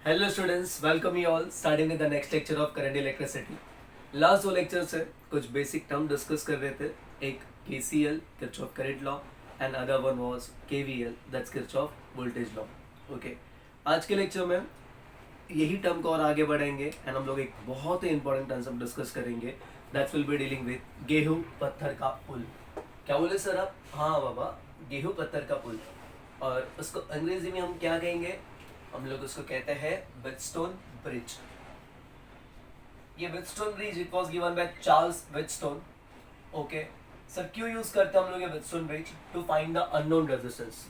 Hello students, welcome you all starting with the next lecture of current electricity. Last दो lecture से कुछ basic term discuss कर रहे थे। एक KCL Kirchhoff current law and other one was KVL that's Kirchhoff voltage law. Okay, आज के lecture में यही टर्म को और आगे बढ़ेंगे एंड हम लोग एक बहुत ही इंपॉर्टेंट कंसेप्ट डिस्कस करेंगे that will be dealing with गेहूं पत्थर का पुल। क्या बोले सर आप? हाँ बाबा, गेहूं पत्थर का पुल। और उसको अंग्रेजी में हम क्या कहेंगे? हम लोग उसको कहते हैं व्हीटस्टोन ब्रिज। ये Wheatstone bridge it was given by Charles Wheatstone. Okay sir, क्यों यूज करते हैं हम लोग ये व्हीटस्टोन ब्रिज? To find the unknown resistance.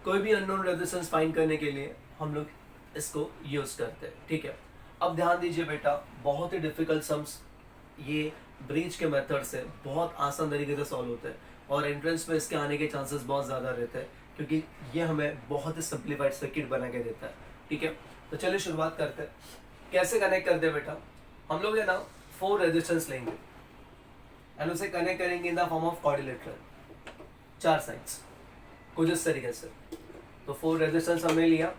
कोई भी अननोन रेजिस्टेंस फाइंड करने के लिए हम लोग इसको यूज करते हैं। ठीक है, अब ध्यान दीजिए बेटा, बहुत ही डिफिकल्ट सम्स ये ब्रिज के मेथड से बहुत आसान तरीके से सॉल्व होते हैं और एंट्रेंस में इसके आने के चांसेस बहुत ज़्यादा रहते हैं क्योंकि ये हमें बहुत ही सिंप्लीफाइड सर्किट बना के देता है। ठीक है, तो चलिए शुरुआत करते हैं। कैसे कनेक्ट करते हैं बेटा? हम लोग है ना 4 रेजिस्टेंस लेंगे एंड उसे कनेक्ट करेंगे in the form of quadrilateral, 4 sides कुछ इस तरीके से। तो 4 रेजिस्टेंस हमने लिया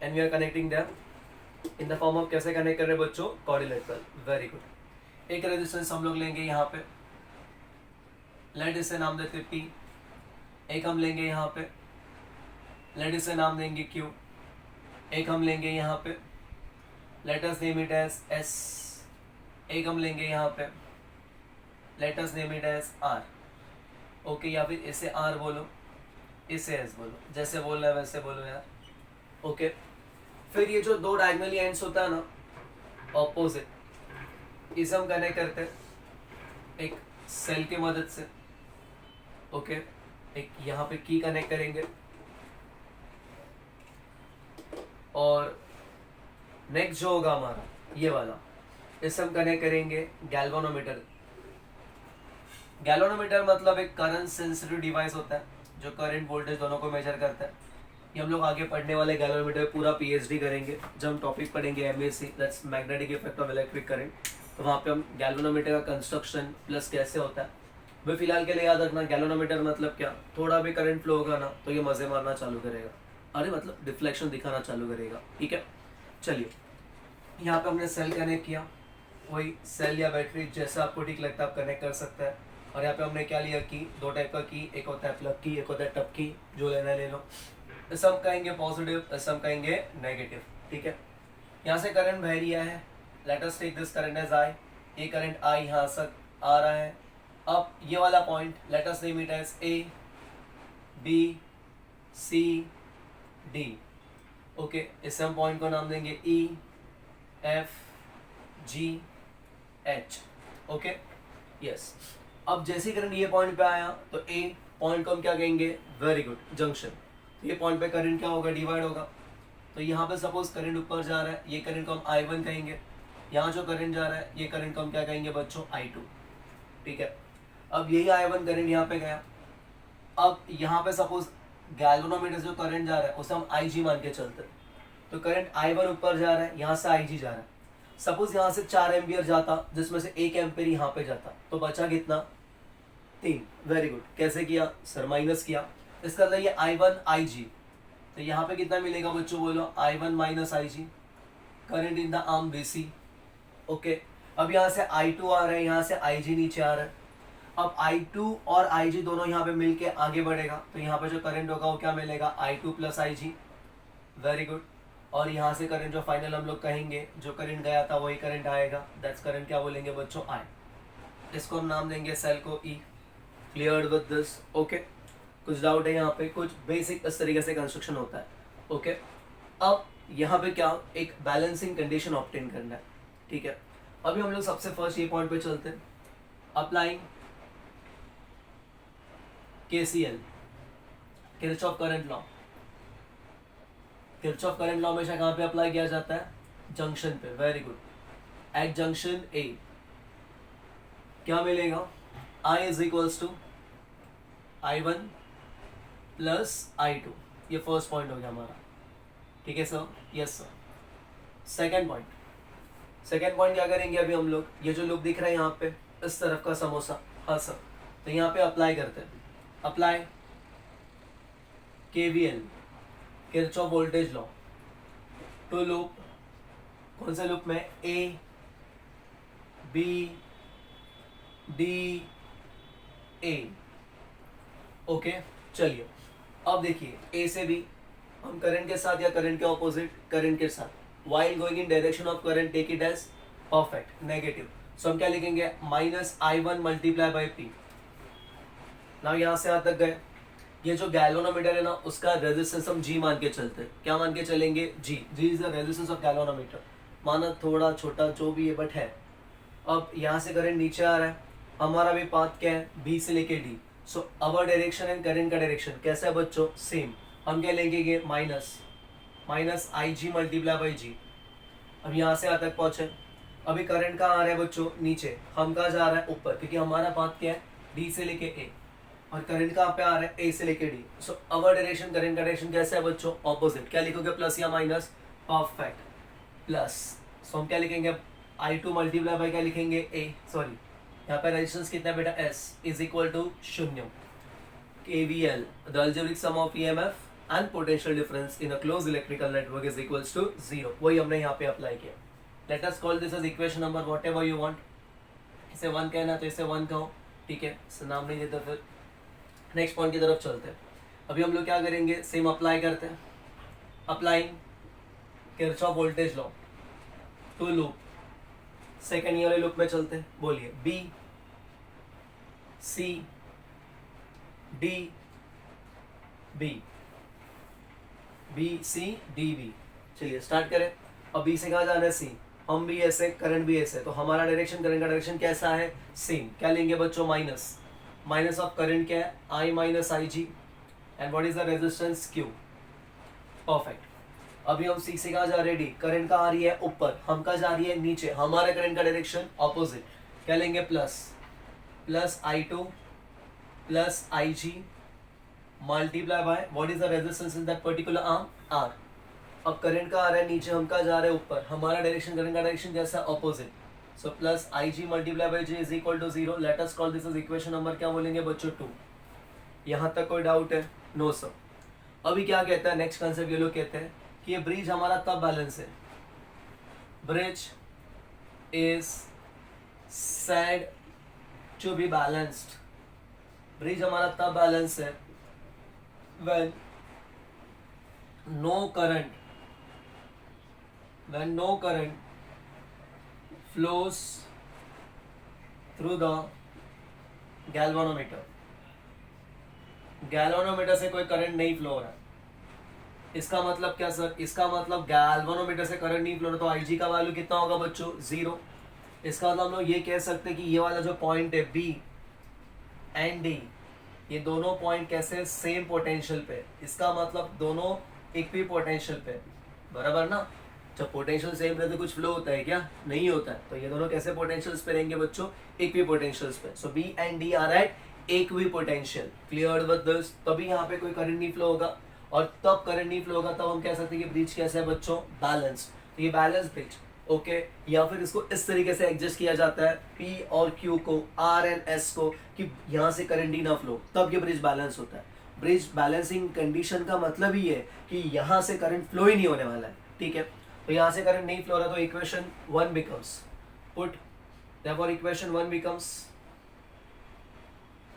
and we are connecting them in the form of, कैसे कनेक्ट कर रहे हैं बच्चों? क्वाड्रिलेटरल। Very good. एक रेजिस्टेंस हम लोग लेंगे यहाँ पे, लेट इसे नाम देते P। एक हम लेंगे यहाँ पे, लेट इसे नाम देंगे Q। एक हम लेंगे यहाँ पे, let us name it as S। एक हम लेंगे यहाँ पे, let us name it as R। Okay, या फिर इसे R बोलो, इसे S बोलो, जैसे बोलना है वैसे बोलो यार। ओके, फिर ये जो 2 डायगोनली एंड्स होता है ना ऑपोजिट, इसे हम कनेक्ट करते हैं एक सेल की मदद से। ओके, एक यहाँ पे की कनेक्ट करेंगे और नेक्स्ट जो होगा हमारा ये वाला, इसे हम कनेक्ट करेंगे गैल्वेनोमीटर। गैल्वेनोमीटर मतलब एक करंट सेंसिटिव डिवाइस होता है जो करंट वोल्टेज दोनों को मेजर करता है। ये हम लोग आगे पढ़ने वाले गैल्वेनोमीटर पूरा PhD करेंगे जब हम टॉपिक पढ़ेंगे MAC that's magnetic effect of electric current. तो वहाँ पे हम गैल्वेनोमीटर का कंस्ट्रक्शन प्लस कैसे होता है भाई फिलहाल के लिए याद रखना। गैल्वेनोमीटर मतलब क्या? थोड़ा भी करंट फ्लो होगा ना तो ये मजे मारना चालू करेगा, अरे मतलब डिफ्लेक्शन दिखाना चालू करेगा। ठीक है, चलिए यहाँ पे हमने सेल कनेक्ट किया, वही सेल या बैटरी जैसा आपको ठीक लगता है आप कनेक्ट कर सकते हैं। और यहाँ पे हमने क्या लिया की, 2 टाइप का की, एक होता है प्लग की, एक होता है टप की, जो लेना है ले लो। इसे हम कहेंगे पॉजिटिव, इसे हम कहेंगे नेगेटिव। ठीक है, यहाँ से करंट बह रहा है, let us take this current as I। ये करंट I यहाँ से आ रहा है। अब ये वाला point let us name it as A B C D। Okay, इस हम पॉइंट को नाम देंगे E F G H। Okay yes, अब जैसे करंट ये पॉइंट पे आया तो A पॉइंट को हम क्या कहेंगे? Very good, junction. तो ये पॉइंट पे करंट क्या होगा? डिवाइड होगा। तो यहाँ पे सपोज करंट ऊपर जा रहा है, ये करंट को हम I1 कहेंगे। यहाँ जो करंट जा रहा है ये करंट को हम क्या कहेंगे बच्चों? I2। ठीक है, अब यही I1 करंट यहाँ पे गया। अब यहाँ पे सपोज गैल्वेनोमीटर जो करंट जा रहा है उसे हम IG मान के चलते हैं। तो करंट I1 ऊपर जा रहा है, यहाँ से IG जा रहा है। सपोज यहाँ से 4 एम्पियर जाता जिसमें से 1 एम्पियर यहाँ पे जाता तो बचा कितना? 3। Very good. कैसे किया सर? माइनस किया। इसका मतलब ये I1 IG, तो यहाँ पे कितना मिलेगा बच्चों? बोलो I1 minus IG, current in the arm BC। Okay, अब यहाँ से I2 आ रहा है, यहाँ से IG नीचे आ रहा है। अब I2 और IG दोनों यहाँ पे मिलके आगे बढ़ेगा तो यहाँ पे जो करंट होगा वो क्या मिलेगा? I2 plus IG। Very good. और यहाँ से करंट जो फाइनल हम लोग कहेंगे, जो करंट गया था वही करंट आएगा, दैट्स करंट क्या बोलेंगे बच्चों? I। इसको हम नाम देंगे सेल को E। Clear with this? Okay, कुछ डाउट है यहाँ पे? कुछ बेसिक इस तरीके से कंस्ट्रक्शन होता है। ओके, अब यहाँ पे क्या, एक बैलेंसिंग कंडीशन ऑब्टेन करना है। ठीक है, अभी हम लोग सबसे फर्स्ट ये पॉइंट पे चलते हैं। Applying KCL Kirchhoff current law. Kirchhoff current law हमेशा कहाँ पे अप्लाई किया जाता है? जंक्शन पे। Very good. At junction A क्या मिलेगा? I is equals to I1 plus I2। ये फर्स्ट पॉइंट हो गया हमारा। ठीक है sir? Yes sir. Second point, second point क्या करेंगे अभी हम लोग? ये जो लूप दिख रहा है यहाँ पे इस तरफ का समोसा, हाँ सर, तो यहाँ पे अप्लाई करते हैं। Apply KVL Kirchhoff voltage law to loop कौन से लूप में? A B D A. Okay चलिए अब देखिए ए से बी हम करंट के साथ या करंट के ऑपोजिट? करंट के साथ। While going in direction of current take it as perfect negative. So हम क्या लिखेंगे? Minus I1 multiply by P. ना यहां से यहां तक गए। ये जो गैल्वेनोमीटर है ना उसका रेजिस्टेंस हम जी मान के चलते हैं। क्या मान के चलेंगे? G. G is the resistance of galvanometer. माना थोड़ा छोटा जो भी है बट है। अब यहाँ से करंट नीचे आ रहा है, हमारा भी पाथ क्या है? बी से लेके D. So our direction and current का डायरेक्शन कैसा है बच्चों? सेम। हम क्या लेंगे? Minus I G multiply by G. अब यहाँ से यहाँ तक पहुंचे। अभी करंट कहाँ आ रहा है बच्चों? नीचे। हम कहाँ जा रहा है? ऊपर, क्योंकि हमारा पाथ क्या है? डी से लेके ए। और करंट कहाँ पे आ रहा है? ए से लेके D. So our direction current का डायरेक्शन कैसा है बच्चों? ऑपोजिट। क्या लिखोगे? प्लस या माइनस? परफेक्ट। प्लस। सो हम क्या लिखेंगे? I2 मल्टीप्लाई बाई क्या लिखेंगे? ए सॉरी यहाँ पे रेजिस्टेंस कितना बेटा? S is equal to 0 KVL the algebraic sum of EMF and potential difference in a close electrical network is equals to 0। वही हमने यहाँ पे अप्लाई किया। Let us call this as equation number whatever you want. इसे 1 कहना तो इसे 1 कहो, ठीक है, इसे नाम नहीं देते। फिर नेक्स्ट पॉइंट की तरफ चलते हैं। अभी हम लोग क्या करेंगे? सेम अप्लाई करते हैं। Applying Kirchhoff voltage law to loop. Second वाले लूप में चलते हैं। बोलिए B C D B, B C D B. चलिए स्टार्ट करें। अब बी से कहाँ जाना है? सी। हम भी ऐसे, करंट भी ऐसे, तो हमारा डायरेक्शन, करंट का डायरेक्शन कैसा है? सेम। क्या लेंगे बच्चों? माइनस ऑफ करंट क्या है? I minus I G. And what is the resistance? Q. Perfect. अभी हम सी से कहाँ जा रहे हैं? डी। करंट कहाँ आ रही है? ऊपर। हम कहाँ जा रही है? नीचे। हमारे करंट का डायरेक्शन ऑपोजिट। क्या लेंगे? Plus I2 plus I G multiply by what is the resistance in that particular arm? R. अब करंट का आ रहा है नीचे, हम कहाँ जा रहे हैं? ऊपर। हमारा डायरेक्शन, करंट का डायरेक्शन जैसा opposite. So plus I G multiply by G is equal to 0। Let us call this is equation number क्या बोलेंगे बच्चों? 2। यहाँ तक कोई डाउट है? No sir. अभी क्या कहता है नेक्स्ट कंसेप्ट? ये लोग कहते हैं कि ये ब्रिज हमारा तब बैलेंस है, bridge is said to be balanced. Bridge हमारा तब बैलेंस है when no current flows through the galvanometer। Galvanometer से कोई करंट नहीं फ्लो हो रहा है। इसका मतलब क्या सर? इसका मतलब गैल्वानोमीटर से करंट नहीं फ्लो हो रहा, तो आईजी का वैल्यू कितना होगा बच्चों? 0। इसका मतलब हम लोग ये कह सकते हैं कि ये वाला जो पॉइंट है बी एंड डी, ये दोनों पॉइंट कैसे? सेम पोटेंशियल पे। इसका मतलब दोनों एक भी पोटेंशियल पे, बराबर ना? जब पोटेंशियल सेम रहते कुछ फ्लो होता है क्या? नहीं होता है। तो ये दोनों कैसे पोटेंशियल्स पे रहेंगे बच्चों? एक भी पोटेंशियल्स पे। So B and D are at एक भी पोटेंशियल। Clear with this? तभी यहाँ पे कोई करंट नहीं फ्लो होगा, और तब करंट नहीं फ्लो होगा तब हम कह सकते हैं कि ब्रिज कैसा है बच्चों? बैलेंस। तो ये बैलेंस ब्रिज, ओके। या फिर इसको इस तरीके से एडजस्ट किया जाता है, P और Q को, R एंड S को, कि यहाँ से करंट ही ना फ्लो, तब ये ब्रिज बैलेंस होता है। ब्रिज बैलेंसिंग कंडीशन का मतलब ही है कि यहाँ से करंट फ्लो ही नहीं होने वाला है, ठीक है। तो यहाँ से करंट नहीं फ्लो हो रहा, तो equation 1 becomes put, therefore equation 1 becomes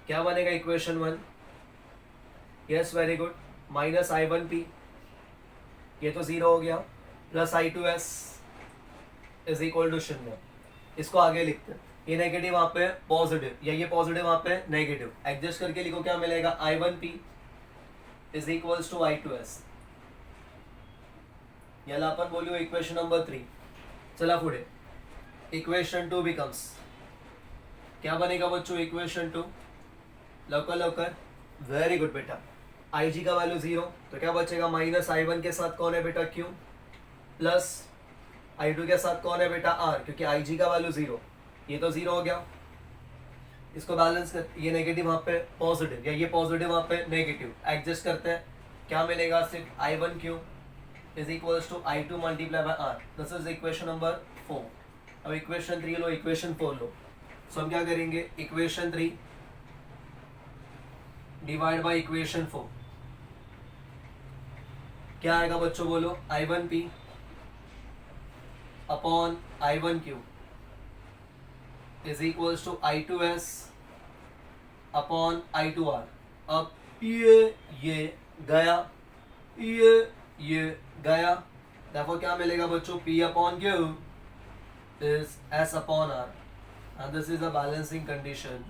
क्या बनेगा? Equation 1, yes very good, minus I1P, ये तो 0 हो गया, plus I2S is equal to 0। इसको आगे लिखते हैं, ये नेगेटिव वहां पे पॉजिटिव, या ये पॉजिटिव वहां पे नेगेटिव, एडजस्ट करके लिखो। क्या मिलेगा? I1P is equals to I2S। याला आपण बोलू इक्वेशन नंबर 3। चला पुढे, इक्वेशन 2 बिकम्स क्या बनेगा बच्चों? इक्वेशन 2, लवकर लवकर, वेरी गुड बेटा। IG का वैल्यू 0, तो क्या बचेगा? माइनस I1 के साथ कौन है बेटा? Q, प्लस I2 के साथ कौन है बेटा? R, क्योंकि IG का वैल्यू 0, ये तो 0 हो गया। इसको बैलेंस कर, ये नेगेटिव वहां पे पॉजिटिव, या ये पॉजिटिव वहां पे नेगेटिव, एडजस्ट करते हैं। क्या मिलेगा? सिर्फ I1Q is equals to I2 multiply by R। This is equation number 4। अब इक्वेशन 3 लो, इक्वेशन 4 लो। सो हम क्या करेंगे? इक्वेशन 3 डिवाइड बाय इक्वेशन 4, क्या आएगा बच्चों? बोलो। I1P upon I1Q is equals to I2S upon I2R। अब ये गया, ये गया, देखो क्या मिलेगा बच्चों, P upon Q is S upon R and this is a balancing condition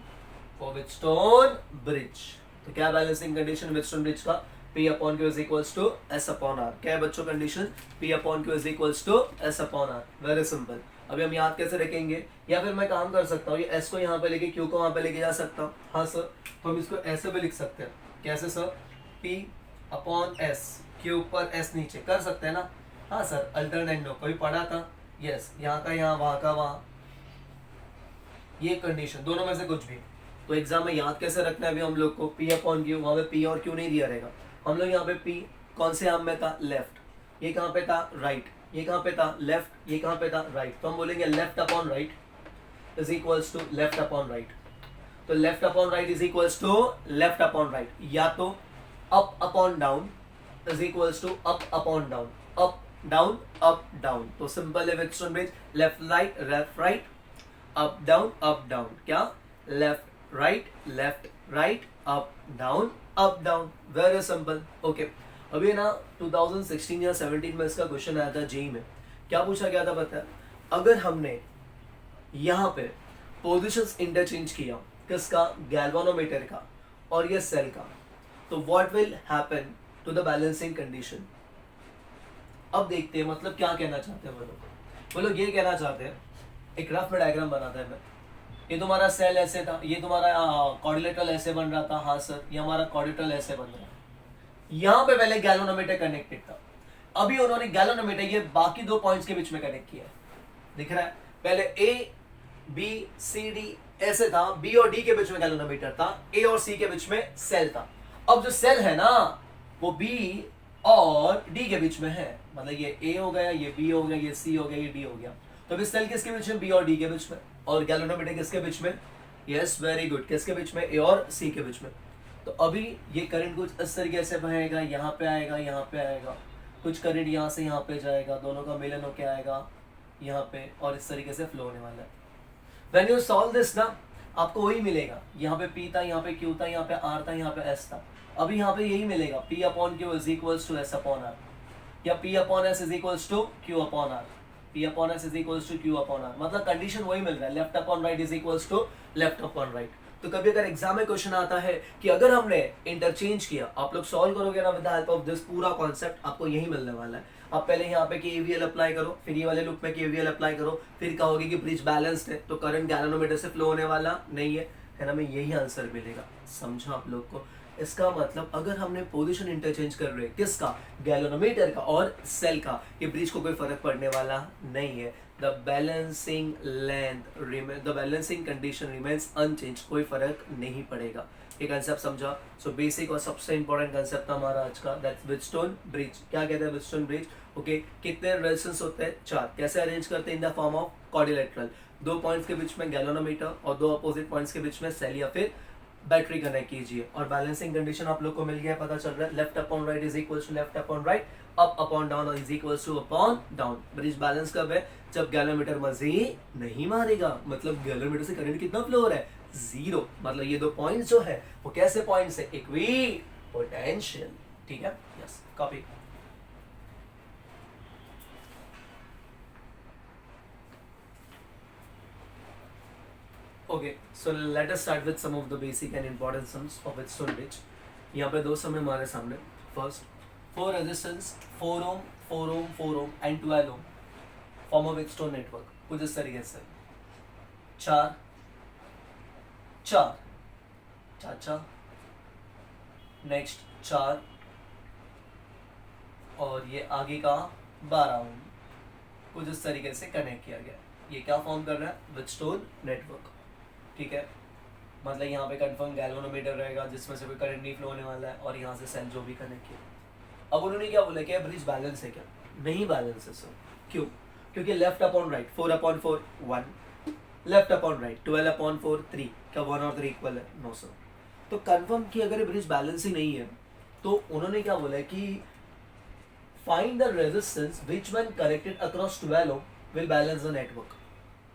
for Wheatstone bridge। तो क्या बैलेंसिंग कंडीशन Wheatstone bridge का, P upon Q is equals to S upon R। क्या है बच्चों condition, P upon Q is equals to S upon R। Very simple. अभी हम याद कैसे रखेंगे, या फिर मैं काम कर सकता हूँ ये S को यहाँ पे लेके Q को वहाँ पे लेके जा सकता हूँ। हाँ सर, तो हम इसको ऐसे भी लिख सकते हैं। कैसे sir, P upon S, Q ऊपर S नीचे, कर सकते हैं ना। हाँ सर, अल्टरनेट नो कोई पढ़ा था, यस, यहाँ का यहाँ, वहाँ का वहाँ, ये कंडीशन दोनों में से कुछ भी। तो एग्जाम में याद कैसे रखना है अभी हम लोग को, P अपॉन Q, वहाँ पे P और Q नहीं दिया रहेगा। हम लोग यहाँ पे P कौन से आर्म में था, लेफ्ट, ये कहाँ पे था, राइट, ये कहाँ पे था, लेफ्ट, ये कहाँ पे था, राइट। तो हम बोलेंगे left upon right is equals to left upon right. तो left upon right is equals to left upon right, या तो up upon down is equals to up upon down, up down up down. तो simple है Wheatstone bridge, left right up down, क्या left right up down, very simple. Okay, अभी ना 2016 या 17 में इसका क्वेश्चन आया था जेई में। क्या पूछा गया था पता है, अगर हमने यहाँ पे पोजीशंस इंटरचेंज किया, किसका, गैल्वानोमीटर का और ये सेल का, तो what will happen to the balancing condition. अब देखते हैं मतलब क्या कहना चाहते हैं वो लोग ये कहना चाहते हैं, एक रफ में डायग्राम बनाता है मैं, ये तुम्हारा सेल ऐसे था, ये तुम्हारा कॉर्डिलेटरल ऐसे बन रहा था, हाँ सर, ये हमारा कॉर्डिलेटरल ऐसे बन रहा है। यहाँ पे पहले गैल्वानोमीटर कनेक्टेड था, अभी उन्होंने गैल्वानोमीटर ये बाकी दो पॉइंट्स के बीच में कनेक्ट किया है, दिख रहा है। पहले ए बी सी डी ऐसे था, बी और डी के बीच में गैल्वानोमीटर था, ए और सी के बीच में सेल था। अब जो सेल है ना वो बी और डी के बीच में है, मतलब ये ए हो गया, ये बी हो गया, ये सी हो गया, ये डी हो गया। तो अभी सेल किसके बीच में, बी और डी के बीच में, और गैल्वानोमीटर किसके बीच में, यस वेरी गुड, किसके बीच में, ए और सी के बीच में। तो अभी ये करंट कुछ इस तरीके से बहेगा, यहाँ पे आएगा, यहाँ पे आएगा, कुछ करंट यहाँ से यहाँ पे जाएगा, दोनों का मिलन होके आएगा यहाँ पे, और इस तरीके से फ्लो होने वाला है। व्हेन यू सॉल्व दिस ना, आपको वही मिलेगा, यहाँ पे P था, यहाँ पे Q था, यहाँ पे R था, यहाँ पे S था। अभी यहाँ पे यही मिलेगा, P upon Q is equals to S upon R, या P upon S is equals to Q upon R, P upon S is equals to Q upon R, मतलब कंडीशन वही मिल रहा है, left upon right is equals to left upon right. तो कभी अगर exam में क्वेश्चन आता है कि अगर हमने इंटरचेंज किया, आप लोग सॉल्व करोगे ना with the help of this, पूरा कॉन्सेप्ट आपको यही मिलने वाला है। आप पहले यहाँ पे KVL अप्लाई करो, फिर ये वाले लूप में KVL अप्लाई करो, फिर कहोगे कि ब्रिज बैलेंस्ड है, तो करंट गैल्वानोमीटर से फ्लो होने वाला नहीं है, है ना, हमें यही आंसर मिलेगा। समझा आप लोग को, इसका मतलब अगर हमने पोजीशन इंटरचेंज कर रहे हैं, किसका, गैल्वानोमीटर का और सेल का, ये ब्रिज को कोई फर्क पड़ने वाला नहीं है। The balancing the balancing condition remains unchange, कोई फर्क नहीं पड़ेगा। ये कंसेप्ट समझा। सो बेसिक और सबसे इंपॉर्टेंट कंसेप्ट था हमारा आज का, दैट्स Wheatstone ब्रिज। क्या कहते हैं Wheatstone ब्रिज, ओके। कितने रेजिस्टेंस होते हैं, 4। कैसे अरेंज करते हैं, इन द फॉर्म ऑफ क्वाड्रिलेटरल, दो पॉइंट्स के बीच में गैल्वानोमीटर और दो अपोजिट पॉइंट्स के बीच में सेल या फिर बैटरी कनेक्ट कीजिए, और बैलेंसिंग कंडीशन आप लोग को मिल गया, पता चल रहा है, left upon right is equals to left upon right, up upon down is equals to upon down. Bridge balance कब है, जब गैल्वानोमीटर मर्जी नहीं मारेगा, मतलब गैल्वानोमीटर से करंट कितना फ्लो हो रहा है, 0, मतलब ये दो पॉइंट्स जो है वो कैसे पॉइंट्स है, इक्वी पोटेंशियल, ठीक है, yes, copy. Okay, so let us start with some of the basic and important sums of Wheatstone bridge. यहाँ पे दो सम है हमारे सामने। First, 4 resistance 4 ohm 4 ohm 4 ohm and 12 ohm form of Wheatstone network, कुछ इस तरीके से 4 4 चाचा, नेक्स्ट 4 और ये आगे का 12 ओम, कुछ इस तरीके से कनेक्ट किया गया। ये क्या फॉर्म कर रहा है, Wheatstone नेटवर्क, ठीक है। मतलब यहाँ पे कंफर्म गैल्वानोमीटर रहेगा जिसमें से कोई करंट नहीं फ्लो होने वाला है, और यहाँ से सेल जो भी कनेक्ट किया। अब उन्होंने क्या बोला, क्या ब्रिज बैलेंस है, क्या नहीं बैलेंस है सर, क्यों, क्योंकि left upon right 4 upon 4 1, left upon right 12 upon 4 3, क्या 1 और 3 इक्वल है, नो सर। तो कंफर्म कि अगर ब्रिज बैलेंस ही नहीं है, तो उन्होंने क्या बोला कि find the resistance which when connected across 12 ohm will balance the network.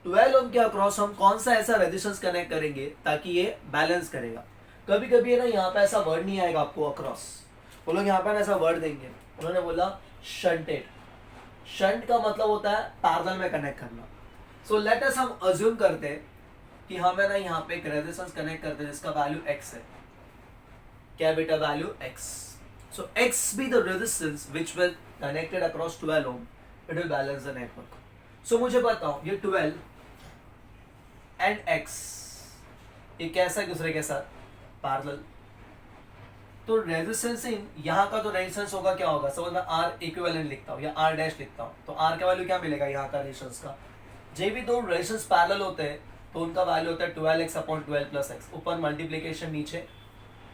12 ओम के अक्रॉस हम कौन सा ऐसा रेजिस्टेंस कनेक्ट करेंगे ताकि ये बैलेंस करेगा। कभी कभी है ना यहाँ पे ऐसा वर्ड नहीं आएगा आपको अक्रॉस, वो लोग यहाँ पे ना ऐसा वर्ड देंगे, उन्होंने बोला शंटेड। शंट का मतलब होता है पैरेलल में कनेक्ट करना। सो लेट अस हम अज्यूम करते हैं कि हमें ना यहाँ पे एक रेजिस्टेंस कनेक्ट करते हैं जिसका वैल्यू x है। क्या बेटा value x। So x be the resistance which will connected across 12 ohm, it will balance the network। सो मुझे बताओ ये 12 एंड x ये कैसा है दूसरे के साथ पैरेलल, तो रेजिस्टेंसिंग यहाँ का तो रेजिस्टेंस होगा क्या होगा, सपोज मैं R इक्विवेलेंट लिखता हूँ या R डैश लिखता हूँ, तो R का वैल्यू क्या मिलेगा यहाँ का रेजिस्टेंस का। जब भी दो रेजिस्टेंस पैरेलल होते हैं तो उनका वैल्यू होता है 12x अपॉन 12 प्लस x, ऊपर मल्टीप्लीकेशन नीचे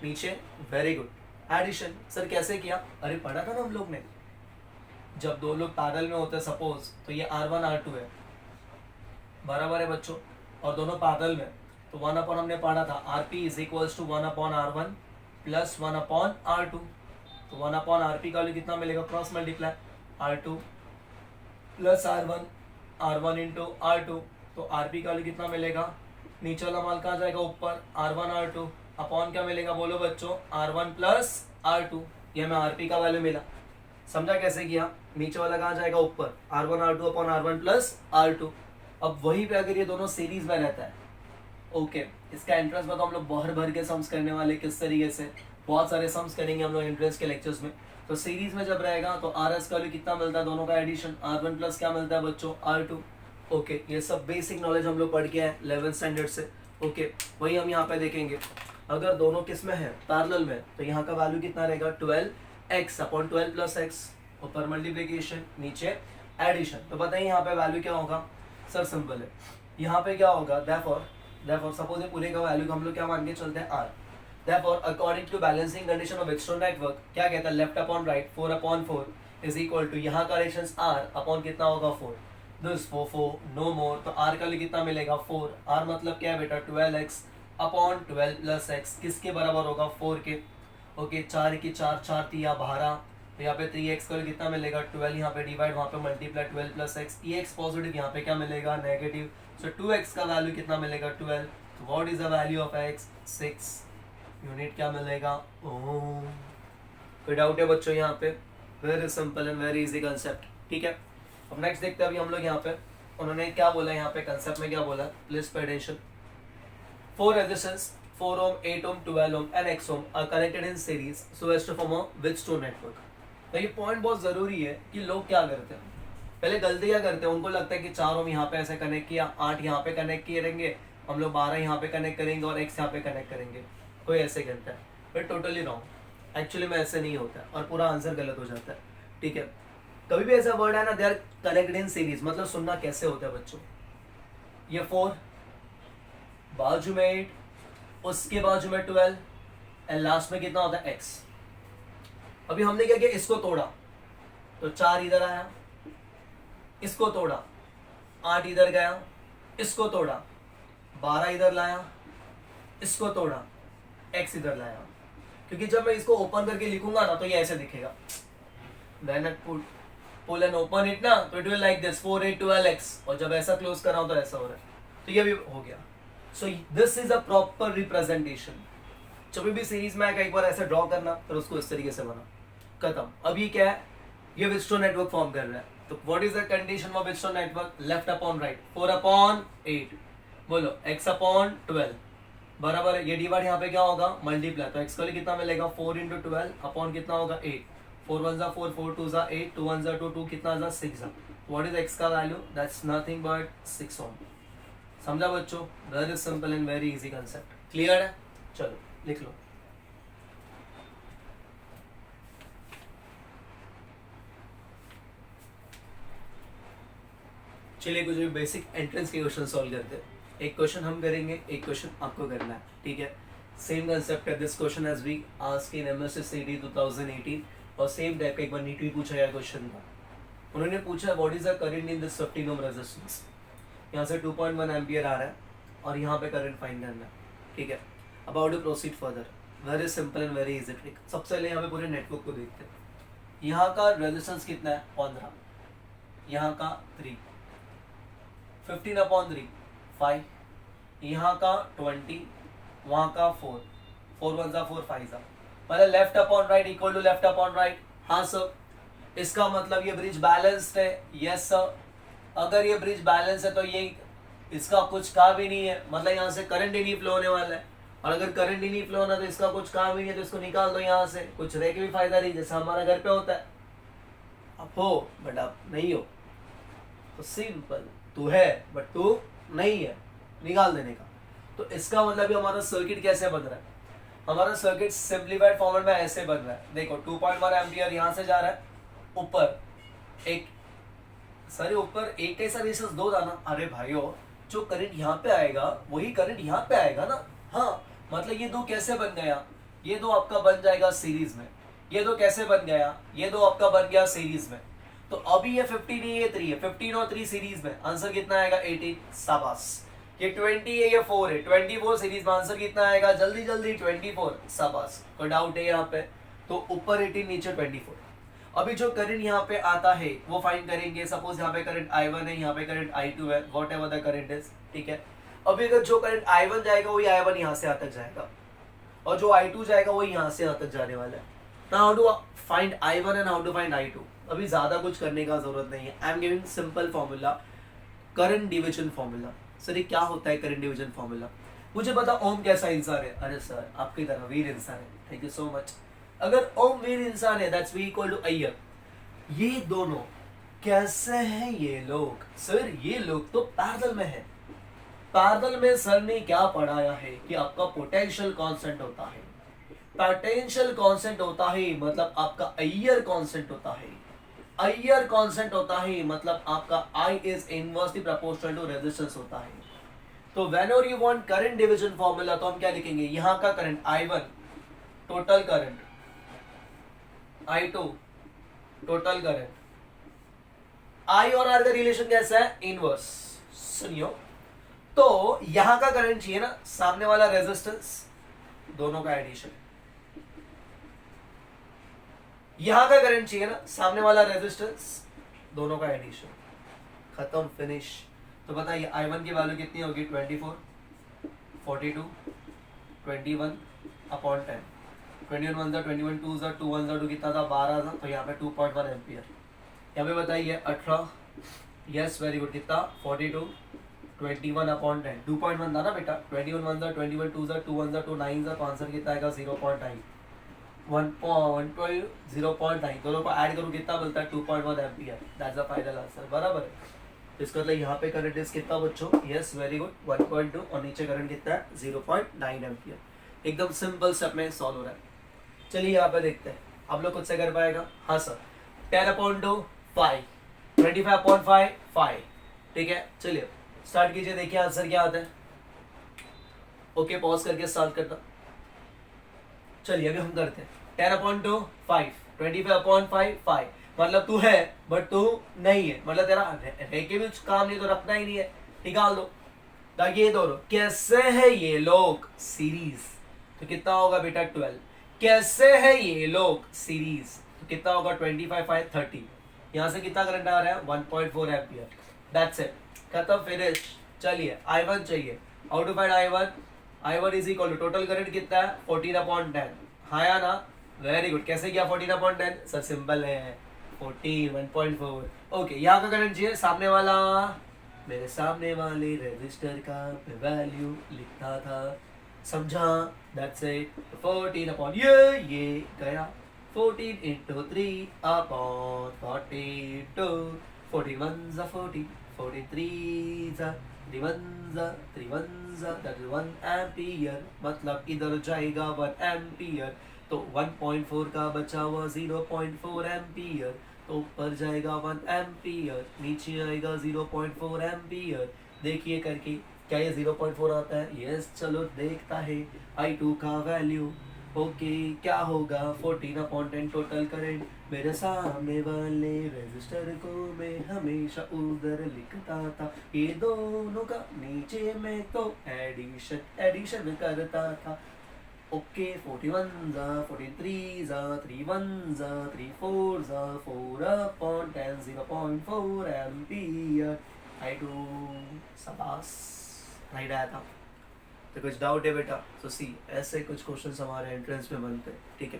नीचे, वेरी गुड। एडिशन सर कैसे किया, अरे पढ़ा था ना हम लोग ने, जब दो लोग पैरेलल में होते हैं सपोज, तो ये R1 R2 है, बराबर है बच्चों, और दोनों पैरेलल में, तो 1 अपॉन हमने पढ़ा था RP is equals to 1 upon R1 plus 1 upon R2, तो 1 अपॉन RP का वैल्यू कितना मिलेगा, cross multiply R2 plus R1 into R2, तो RP का वैल्यू कितना मिलेगा, नीचे वाला माल कहाँ जाएगा ऊपर, R1 R2 अपॉन क्या मिलेगा बोलो बच्चों, R1 प्लस R2, ये हमें RP का वैल्यू मिला। समझा कैसे किया, नीचे वाला कहाँ जाएगा ऊपर, R1 R2 upon R1 plus R2। अब वहीं पे अगर ये दोनों सीरीज में रहता है, ओके इसका इंटरेस्ट बताओ, हम लोग भर भर के सम्स करने वाले किस तरीके से, बहुत सारे सम्स करेंगे हम लोग इंटरेस्ट के लेक्चर्स में। तो सीरीज में जब रहेगा तो RS का वैल्यू कितना मिलता है, दोनों का एडिशन, R1 प्लस क्या मिलता है बच्चों R2। ओके ये सब बेसिक नॉलेज हम लोग पढ़ के आए 11th स्टैंडर्ड से। ओके वही हम यहाँ पे देखेंगे, अगर दोनों किस में है पैरेलल में, तो यहाँ का वैल्यू कितना रहेगा 12x अपॉन 12 प्लस x, ऊपर मल्टीप्लीकेशन नीचे एडिशन। तो बताइए यहाँ पे वैल्यू क्या होगा, सर सिंपल है, यहाँ पे क्या होगा, therefore सपोज पूरे का वैल्यू को हम लोग क्या मान के चलते हैं R। therefore according to balancing condition of Wheatstone network क्या कहता है, left upon right 4 upon 4 is equal to यहाँ का रेजिस्टेंस R अपॉन कितना होगा 4, दिस 4 नो मोर, तो R का वैल्यू कितना मिलेगा 4। R मतलब क्या है बेटा 12x अपॉन 12 प्लस x, किसके बराबर होगा 4 के। ओके 4 की 4 4 3 12, तो यहाँ पे 3x का कितना मिलेगा 12, यहाँ पे डिवाइड वहाँ पे मल्टीप्लाई 12 प्लस x, ये x पॉजिटिव यहाँ पे क्या मिलेगा नेगेटिव, सो 2x का वैल्यू कितना मिलेगा 12, तो what is the value of x 6 unit क्या मिलेगा ओम। कोई डाउट है बच्चों यहाँ पे, very simple and very easy concept, ठीक है। अब नेक्स्ट देखते हैं अभी हम लोग यहाँ पे, उन्होंने क्या बोला यहाँ पे कंसेप्ट में, क्या बोला, please pay attention. 4 resistors 4 ohm 8 ohm 12 ohm and x ohm are connected in series so as to form a Wheatstone network। तो ये पॉइंट बहुत जरूरी है कि लोग क्या करते हैं, पहले गलती क्या करते हैं, उनको लगता है कि 4 ओम यहाँ पे ऐसे कनेक्ट किया, 8 यहाँ पे कनेक्ट किए रहेंगे, हम लोग 12 यहाँ पे कनेक्ट करेंगे और x यहाँ पे कनेक्ट करेंगे, कोई ऐसे करता है, बट टोटली रॉन्ग। एक्चुअली में ऐसे नहीं होता और पूरा आंसर गलत हो जाता है, ठीक है। कभी भी ऐसा वर्ड है ना, they are connected in series, मतलब सुनना कैसे होता है बच्चों, ये 4 बाजू में 8, उसके बाजू में 12 एंड लास्ट में कितना होता है x। अभी हमने क्या किया, इसको तोड़ा तो 4 इधर आया, इसको तोड़ा 8 इधर गया, इसको तोड़ा 12 इधर लाया, इसको तोड़ा x इधर लाया, क्योंकि जब मैं इसको ओपन करके लिखूंगा ना तो ये ऐसे दिखेगा, then I pull and open it ना, तो it will like this 4 8 12x, और जब ऐसा क्लोज कर रहा हूं तो ऐसा हो रहा है, तो ये भी हो गया। So this is a proper representation. जब भी सीरीज में एक बार ऐसे ड्रॉ करना, फिर उसको इस तरीके से बना, खत्म। अब ये क्या है, ये व्हीटस्टोन नेटवर्क फॉर्म कर रहा है, तो what is the condition of Wheatstone network, left upon right 4 upon 8, बोलो x अपॉन 12 बराबर है, ये डिवाइड यहाँ पे क्या होगा मल्टीप्लाई, तो x का लिए कितना मिलेगा 4 इंटू 12 अपॉन कितना होगा 8, 4 1 4 4 2 8 2 1 2 2 कितना 6, व्हाट इज x का वैल्यू, दैट्स नथिंग बट 6 ओम। समझा बच्चों, very simple and very easy concept, clear है, चलो लिख लो। चलिए कुछ भी बेसिक एंट्रेंस के क्वेश्चन सॉल्व करते हैं, एक क्वेश्चन हम करेंगे, एक क्वेश्चन आपको करना है, ठीक है। सेम कंसेप्ट है, this question has been asked in MSCD 2018, और सेम टाइप का एक बार नीट भी पूछा गया क्वेश्चन था। उन्होंने पूछा what is the current in this 15 ohm resistance, यहाँ से 2.1 एम्पियर आ रहा है और यहाँ पे करंट फाइंड करना है, ठीक है। About to proceed further, very simple and very easy trick. सबसे पहले यहाँ पे पूरे नेटवर्क को देखते हैं, यहाँ का रेजिस्टेंस कितना है 15, यहाँ का 3, 15/3 5, यहाँ का 20, वहां का 4, 4 1 4 5 मतलब left upon right equal to left upon right. हाँ सर, इसका मतलब ये ब्रिज बैलेंस्ड है। यस सर, अगर ये ब्रिज बैलेंस है तो ये इसका कुछ काम ही नहीं है, मतलब यहाँ से करंट ही नहीं फ्लो होने वाला है। और अगर करंट ही नहीं फ्लो होना तो इसका कुछ काम ही नहीं है, तो इसको निकाल दो यहाँ से, कुछ रह के भी फायदा नहीं, जैसा हमारा घर पे होता है, आप हो बट आप नहीं हो, तो सिंपल, तू है बट तू नहीं है, निकाल देने का। तो इसका मतलब हमारा सर्किट कैसे बन रहा है, हमारा सर्किट सिंप्लीफाइड फॉर्मेट में ऐसे बन रहा है। देखो 2.1 एम्पियर यहाँ से जा रहा है ऊपर, एक सारे ऊपर एक कैसा रेजिस्टेंस दो था ना, अरे भाइयों जो करंट यहाँ पे आएगा वही करंट यहाँ पे आएगा ना। हाँ, मतलब ये दो कैसे बन गया, ये दो आपका बन जाएगा सीरीज में, ये दो कैसे बन गया, ये दो आपका बन गया सीरीज में। तो अभी ये 15 है, ये 3 है, 15 और 3 सीरीज में, आंसर कितना आएगा 18, शाबाश। ये 20 है, ये 4 है, 24 सीरीज में, आंसर कितना आएगा जल्दी जल्दी 24, शाबाश। कोई डाउट है यहाँ पे, तो ऊपर 18 नीचे 24। अभी जो करंट यहाँ पे आता है वो फाइंड करेंगे। सपोज यहाँ पे करंट I1 है, यहाँ पे करंट I2 है, what ever the current is, ठीक है। अभी अगर जो करंट I1 जाएगा वही I1 यहाँ से यहाँ तक जाएगा, और जो I2 जाएगा वही यहाँ से यहाँ तक जाने वाला है। Now how to find I1 and how to find I2। अभी ज्यादा कुछ करने का जरूरत नहीं है, I am giving simple formula, current division formula. Sir ये क्या होता है करंट डिविजन फॉर्मूला, मुझे पता ओम कैसा इंसान है, अरे सर आपकी तरह वीर इंसान है, थैंक यू सो मच। अगर ओम वीर इंसान है that's V equal to IR. ये दोनों कैसे हैं ये लोग, सर ये लोग तो पैरेलल में है। पैरेलल में सर ने क्या पढ़ाया है कि आपका पोटेंशियल कांस्टेंट होता है, पोटेंशियल कांस्टेंट होता है मतलब आपका अय्यर कांस्टेंट होता है, अय्यर कांस्टेंट होता है मतलब आपका I is inversely proportional to resistance होता है। तो whenever you want current division formula तो हम क्या लिखेंगे, यहां का current I1 total current, I2 total current, I और R का रिलेशन कैसा है, इनवर्स। सुनियो, तो यहां का करंट चाहिए ना, सामने वाला रेजिस्टेंस, दोनों का एडिशन। यहां का करंट चाहिए ना, सामने वाला रेजिस्टेंस, दोनों का एडिशन, खत्म, फिनिश। तो बताइए I1 की वैल्यू कितनी होगी, 24, 42, 21 अपॉन 10, 21 1 जा 21 2 जा 2 1 जा 2 कितना था, 12 था, तो यहाँ पे 2.1 एम्पियर। यहाँ पे बताइए 18, यस वेरी गुड, कितना 42, 21 अपॉन 10, 2.1 था ना बेटा, 21 1 जा 21 2 जा 2 1 जा 2 9 जा, तो आंसर कितना आएगा 0.9, 1.12 0.9, दोनों को ऐड करूँ कितना मिलता है 2.1 ampere, that's the final answer, बराबर है। इसका मतलब यहाँ पे करंट इज कितना बच्चों, यस वेरी गुड 1.2, और नीचे करंट कितना है 0.9 एम्पियर। एकदम सिंपल स्टेप में सॉल्व हो रहा है। चलिए यहाँ पे देखते हैं, आप लोग खुद से कर पाएगा, हाँ सर। 10/2 5, 25/5 5, ठीक है। चलिए स्टार्ट कीजिए, देखिए आंसर क्या आता है। ओके पॉज करके स्टार्ट करता। चलिए अभी हम करते हैं 10/2 5, 25/5 5, मतलब तू है बट तू नहीं है, मतलब तेरा रह के भी काम नहीं तो रखना ही नहीं है, निकाल दो। ताकि ये दोनों कैसे है ये लोग सीरीज, तो कितना होगा बेटा 12, कैसे है ये लोग सीरीज, तो कितना होगा 25 5 30, यहाँ से कितना करंट आ रहा है 1.4 एम्पियर, दैट्स इट, खत्म, फिनिश। चलिए I1 चाहिए, how to find I1, I1 is equal to total current कितना है 14/10, हाँ या ना, वेरी गुड। कैसे किया 14/10, सर सिंपल है 14 1.4। ओके यहाँ का करंट चाहिए, सामने वाला, मेरे सामने वाले रजिस्टर का वैल्यू लिखता था, समझा, दैट्स इट। 14 अपॉन ये गया 14 into 3 upon 42, 14 1s are 14, 14 3s are 3 1s are 3 1s are, that is 1 ampere, मतलब इधर जाएगा 1 एम्पियर, तो 1.4 का बचा हुआ 0.4 एम्पियर, तो ऊपर जाएगा 1 एम्पियर, नीचे आएगा 0.4 एम्पियर। देखिए करके क्या ये 0.4 आता है, यस चलो देखता है। I2 का वैल्यू ओके क्या होगा 14/10 टोटल करंट, मेरे सामने वाले रजिस्टर को मैं हमेशा उधर लिखता था, ये दोनों का नीचे में तो एडिशन करता था। ओके 41 जा 43 जा 31 जा 34 जा 4/10 0.4 एम्पियर, ट्राई टू सबास राइट आया था। तो कुछ डाउट है बेटा तो सी ऐसे कुछ क्वेश्चंस हमारे एंट्रेंस में बनते हैं, ठीक है।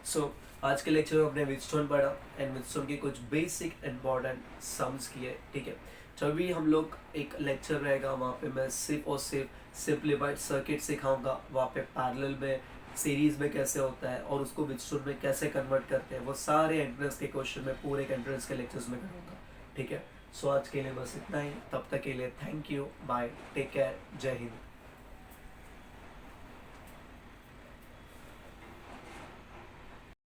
सो आज के लेक्चर में हमने व्हीटस्टोन पढ़ा एंड व्हीटस्टोन के कुछ बेसिक इंपॉर्टेंट सम्स किए, ठीक है। जब भी हम लोग एक लेक्चर रहेगा वहाँ पे मैं सिर्फ और सिर्फ सिंप्लीफाइड सर्किट सिखाऊंगा, वहाँ पे पैरेलल में सीरीज में कैसे होता है और उसको व्हीटस्टोन में कैसे कन्वर्ट करते हैं, वो सारे एंट्रेंस के क्वेश्चन में पूरे एंट्रेंस के लेक्चर्स में करूँगा, ठीक है। सो आज के लिए बस इतना ही, तब तक के लिए thank you, bye, take care, जय हिंद।